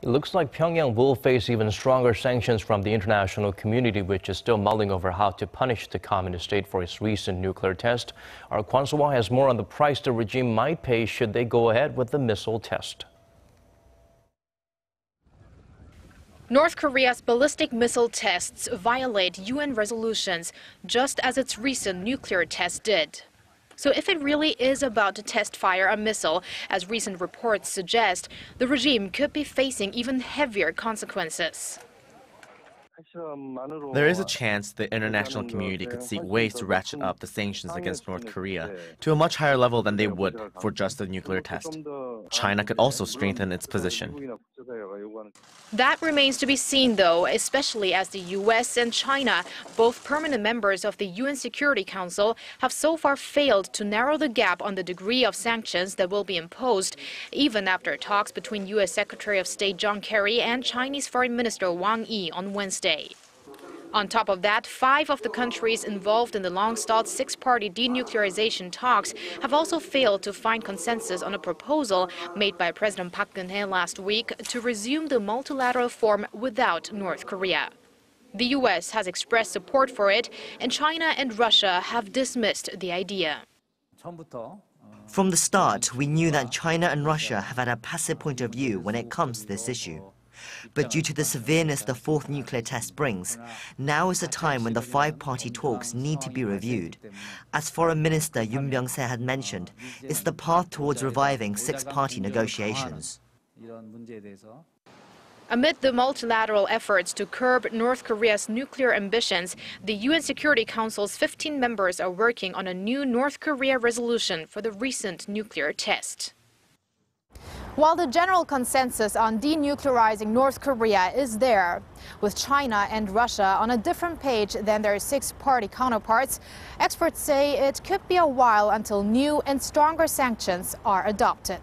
It looks like Pyongyang will face even stronger sanctions from the international community, which is still mulling over how to punish the communist state for its recent nuclear test. Our Kwon Soa has more on the price the regime might pay should they go ahead with the missile test. North Korea's ballistic missile tests violate UN resolutions, just as its recent nuclear test did. So if it really is about to test fire a missile, as recent reports suggest, the regime could be facing even heavier consequences. There is a chance the international community could seek ways to ratchet up the sanctions against North Korea to a much higher level than they would for just a nuclear test. China could also strengthen its position. That remains to be seen, though, especially as the U.S. and China, both permanent members of the UN Security Council, have so far failed to narrow the gap on the degree of sanctions that will be imposed, even after talks between U.S. Secretary of State John Kerry and Chinese Foreign Minister Wang on Wednesday. On top of that, 5 of the countries involved in the long-stalled 6-party denuclearization talks have also failed to find consensus on a proposal made by President Park Geun-hye last week to resume the multilateral form without North Korea. The U.S. has expressed support for it, and China and Russia have dismissed the idea. From the start, we knew that China and Russia have had a passive point of view when it comes to this issue. But due to the severeness the 4th nuclear test brings, now is the time when the 5-party talks need to be reviewed. As Foreign Minister Yoon Byung-se had mentioned, it's the path towards reviving 6-party negotiations. Amid the multilateral efforts to curb North Korea's nuclear ambitions, the UN Security Council's 15 members are working on a new North Korea resolution for the recent nuclear test. While the general consensus on denuclearizing North Korea is there, with China and Russia on a different page than their 6-party counterparts, experts say it could be a while until new and stronger sanctions are adopted.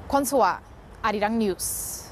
Kwon Soa, Arirang News.